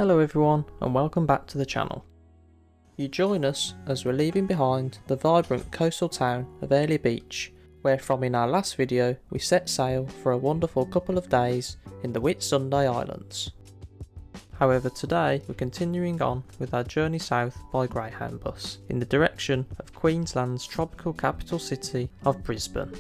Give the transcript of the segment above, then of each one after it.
Hello everyone and welcome back to the channel. You join us as we're leaving behind the vibrant coastal town of Airlie Beach, where from in our last video we set sail for a wonderful couple of days in the Whitsunday Islands. However, today we're continuing on with our journey south by Greyhound bus in the direction of Queensland's tropical capital city of Brisbane.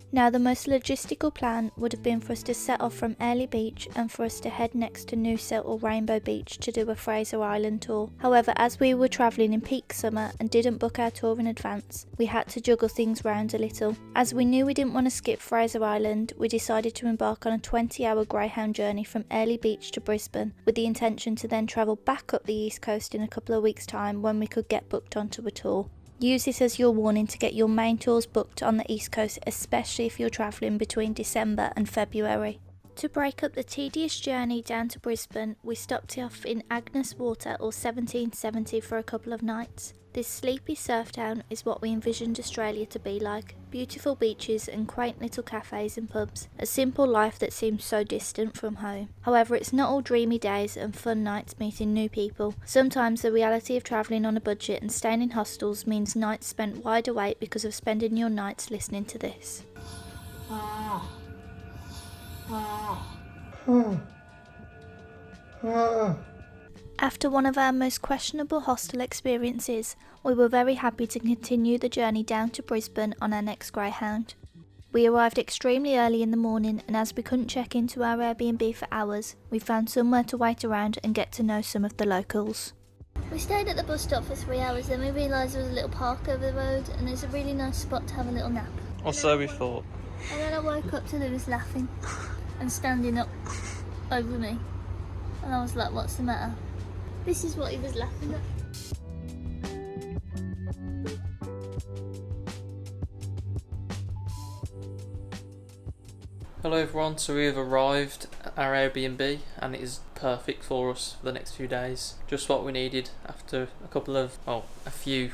Now, the most logistical plan would have been for us to set off from Airlie Beach and for us to head next to Noosa or Rainbow Beach to do a Fraser Island tour. However, as we were travelling in peak summer and didn't book our tour in advance, we had to juggle things round a little. As we knew we didn't want to skip Fraser Island, we decided to embark on a 20-hour Greyhound journey from Airlie Beach to Brisbane, with the intention to then travel back up the east coast in a couple of weeks' time when we could get booked onto a tour. Use this as your warning to get your main tours booked on the East Coast, especially if you're travelling between December and February. To break up the tedious journey down to Brisbane, we stopped off in Agnes Water or 1770 for a couple of nights. This sleepy surf town is what we envisioned Australia to be like. Beautiful beaches and quaint little cafes and pubs. A simple life that seems so distant from home. However, it's not all dreamy days and fun nights meeting new people. Sometimes the reality of travelling on a budget and staying in hostels means nights spent wide awake because of spending your nights listening to this. After one of our most questionable hostel experiences, we were very happy to continue the journey down to Brisbane on our next Greyhound. We arrived extremely early in the morning, and as we couldn't check into our Airbnb for hours, we found somewhere to wait around and get to know some of the locals. We stayed at the bus stop for 3 hours, then we realised there was a little park over the road and there's a really nice spot to have a little nap. Or so we thought. And then I woke up to Lewis laughing and standing up over me. And I was like, what's the matter? This is what he was laughing at. Hello everyone, so we have arrived at our Airbnb and it is perfect for us for the next few days. Just what we needed after a few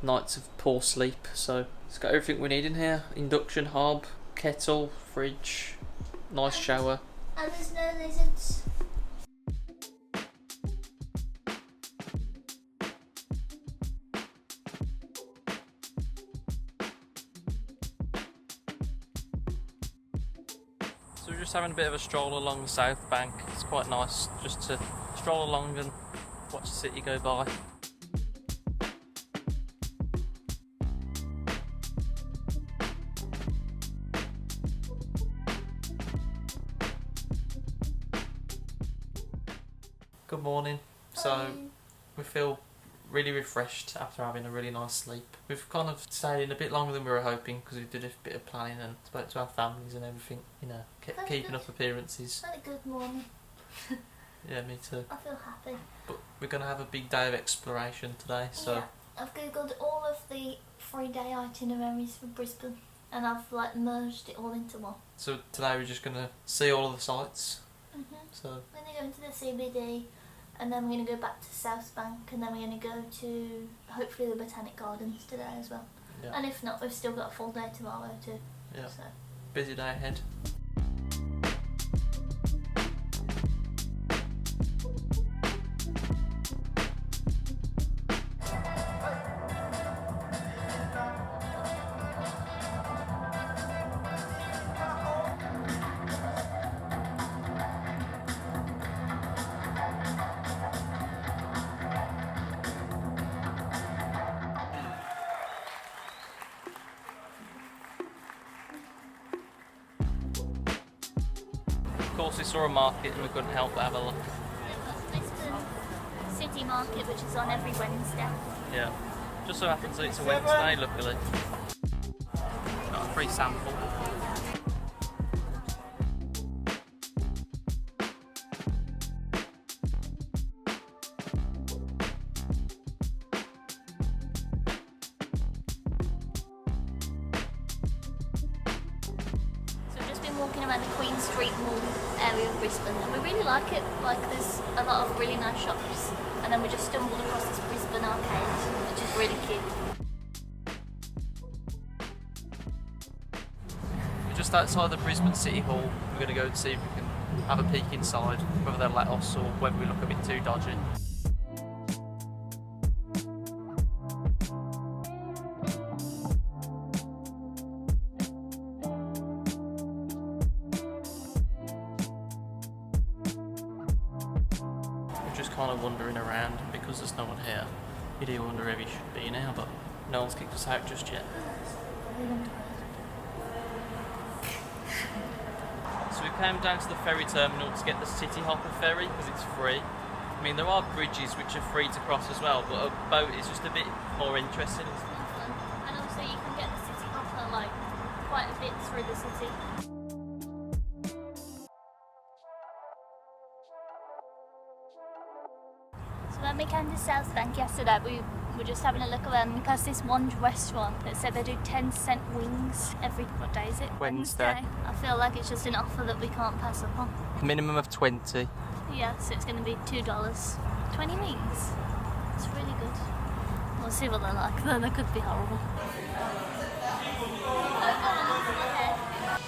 nights of poor sleep. So it's got everything we need in here. Induction hob, kettle, fridge, nice shower. And there's no lizards. So we're just having a bit of a stroll along the south bank. It's quite nice just to stroll along and watch the city go by. Good morning. So we feel really refreshed after having a really nice sleep. We've kind of stayed in a bit longer than we were hoping because we did a bit of planning and spoke to our families and everything, keeping up appearances. Had a good morning. Yeah, me too. I feel happy. But we're going to have a big day of exploration today, so... Yeah, I've googled all of the 3-day itineraries for Brisbane and I've merged it all into one. So today we're just going to see all of the sights. So we're going to go into the CBD and then we're going to go back to South Bank and then we're going to go to hopefully the Botanical Gardens today as well. Yeah. And if not, we've still got a full day tomorrow too. Yeah. So. Busy day ahead. Of course we saw a market and we couldn't help but have a look. We've got Brisbane City Market, which is on every Wednesday. Yeah. Just so happens that it's a Wednesday, luckily. Got a free sample. Walking around the Queen Street Mall area of Brisbane and we really like it. There's a lot of really nice shops and then we just stumbled across this Brisbane arcade, which is really cute. We're just outside the Brisbane City Hall. We're going to go and see if we can have a peek inside, whether they'll let us or whether we look a bit too dodgy. We're just kind of wandering around, and because there's no one here, you do wonder if he should be now, but no one's kicked us out just yet. So we came down to the ferry terminal to get the City Hopper ferry because it's free. I mean, there are bridges which are free to cross as well, but a boat is just a bit more interesting. It's more fun. And also you can get the City Hopper like quite a bit through the city. So when we came to South Bank yesterday, we were just having a look around. We passed this one restaurant that said they do 10-cent wings every, what day is it? Wednesday. I feel like it's just an offer that we can't pass up on. Minimum of 20. Yeah, so it's going to be $2. 20 wings. It's really good. We'll see what they're like, though they could be horrible.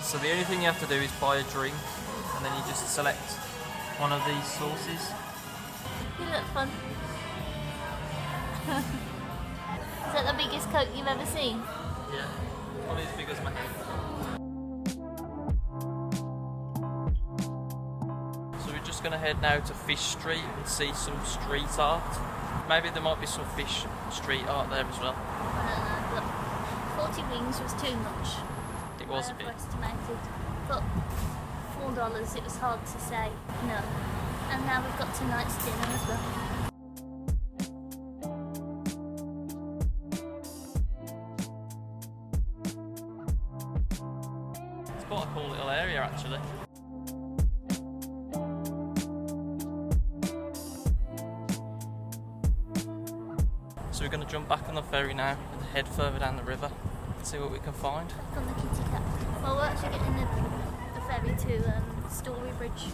So the only thing you have to do is buy a drink, and then you just select one of these sauces. You look fun. Is that the biggest Coke you've ever seen? Yeah, probably as big as my head. So we're just going to head now to Fish Street and see some street art. Maybe there might be some fish street art there as well. I don't know, but 40 wings was too much. It was a bit. Overestimated. But $4, it was hard to say no. And now we've got tonight's dinner as well. It's quite a cool little area actually. So we're going to jump back on the ferry now and head further down the river and see what we can find. Back on the kitty cat. Well, we're actually getting the ferry to Story Bridge.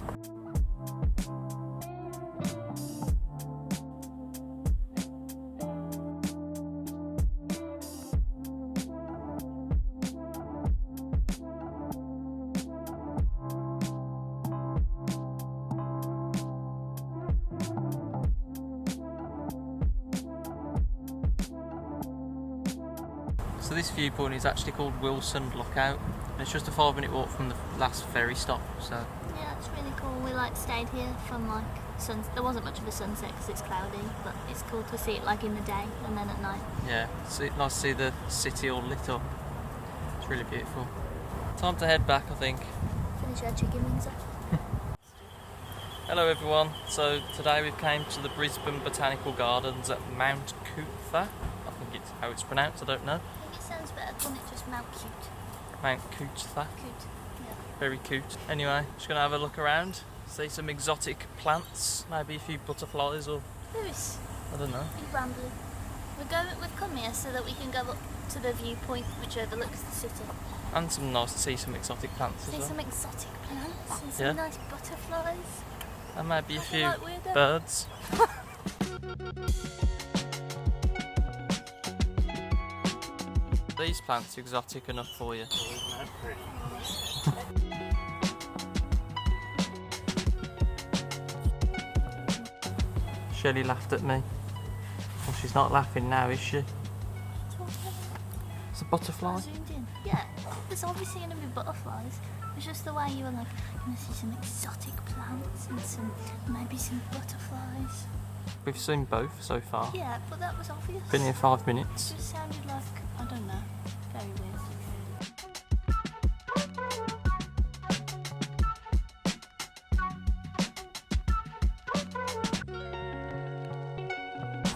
So this viewpoint is actually called Wilson Lookout, and it's just a 5-minute walk from the last ferry stop. So Yeah, it's really cool. We stayed here from there wasn't much of a sunset because it's cloudy, but it's cool to see it in the day and then at night. yeah, it's nice to see the city all lit up. It's really beautiful. Time to head back, I think. Finish our chicken wings up. Hello everyone. So today we've came to the Brisbane Botanical Gardens at Mount Coot-tha. I think it's how it's pronounced. I don't know. I think it sounds better calling it just Mount Cute. Mount Coot-tha. Cute. Yeah. Very cute. Anyway, just gonna have a look around, see some exotic plants, maybe a few butterflies or Lewis, I don't know. be rambling. We've come here so that we can go up to the viewpoint which overlooks the city. And some nice to see some exotic plants as See well. some exotic plants and some Yeah. nice butterflies. And maybe a Nothing few like weirdo. birds. These plants are exotic enough for you. Shelley laughed at me. Well, she's not laughing now, is she? It's a butterfly. I zoomed in. Yeah, there's obviously going to be butterflies. It's just the way you were like, I'm going to see some exotic plants and maybe some butterflies. We've seen both so far. Yeah, but that was obvious. Been here 5 It minutes. just sounded like, I don't know, very weird.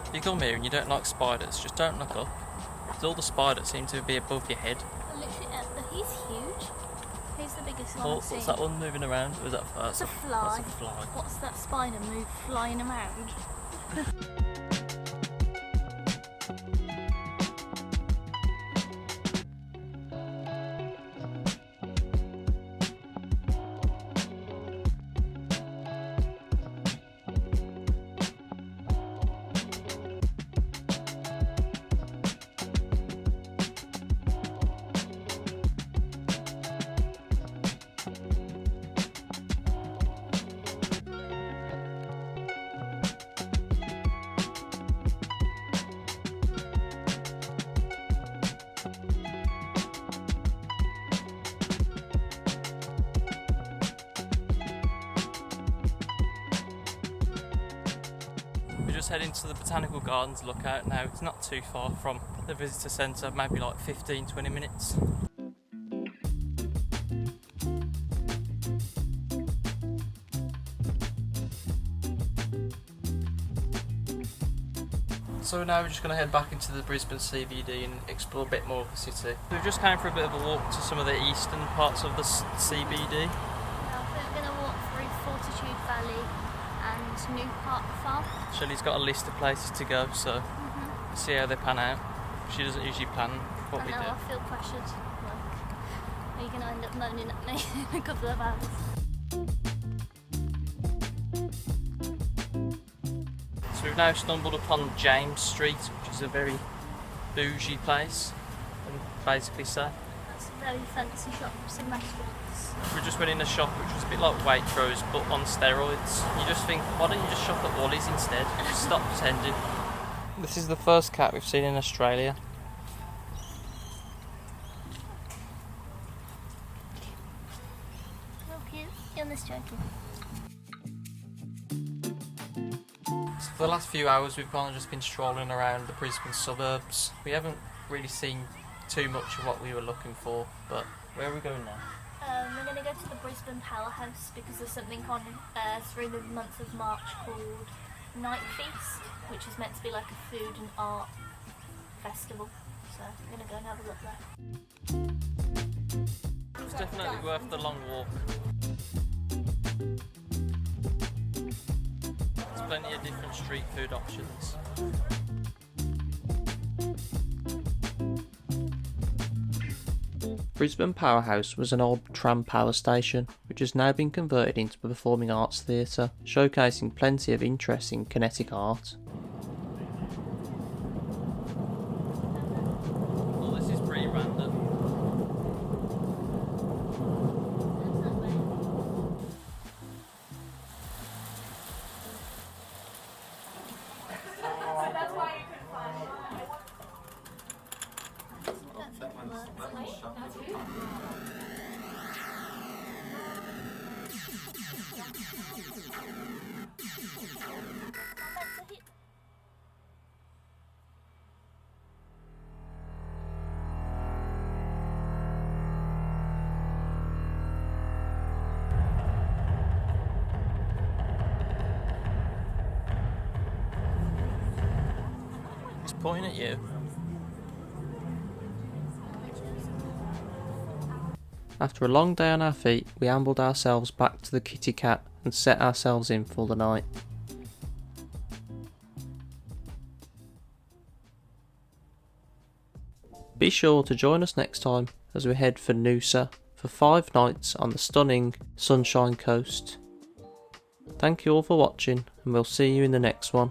If you come here and you don't like spiders, just don't look up. Because all the spiders seem to be above your head. Literally, he's huge. He's the biggest one Oh, I've seen. what's that one moving around? Or is that That's a fly. That's a fly. What's that spider flying around? just heading to the Botanical Gardens lookout now. It's not too far from the visitor centre, maybe like 15-20 minutes. So now we're just going to head back into the Brisbane CBD and explore a bit more of the city. We've just came for a bit of a walk to some of the eastern parts of the CBD. Yeah, we're going to walk through Fortitude Valley and New Park Farm. Shelley's got a list of places to go, so see how they pan out. She doesn't usually plan what we do. I feel pressured. Like, are you going to end up moaning at me in a couple of hours? So we've now stumbled upon James Street, which is a very bougie place, and basically so. That's a very fancy shop with some restaurants. We just went in a shop which was a bit like Waitrose but on steroids. You just think, why don't you just shop at Woolies instead? Just stop pretending. This is the first cat we've seen in Australia. Oh, cute. You're on this joking. For the last few hours we've kind of just been strolling around the Brisbane suburbs. We haven't really seen too much of what we were looking for, but where are we going now? We're going to go to the Brisbane Powerhouse because there's something on through the month of March called Night Feast, which is meant to be like a food and art festival. So we're going to go and have a look there. It's definitely worth the long walk. There's plenty of different street food options. Brisbane Powerhouse was an old tram power station, which has now been converted into a performing arts theatre, showcasing plenty of interesting kinetic art. Well, this is pretty random. It's pointing at you. After a long day on our feet, we ambled ourselves back to the Kitty Cat and set ourselves in for the night. Be sure to join us next time as we head for Noosa for 5 nights on the stunning Sunshine Coast. Thank you all for watching, and we'll see you in the next one.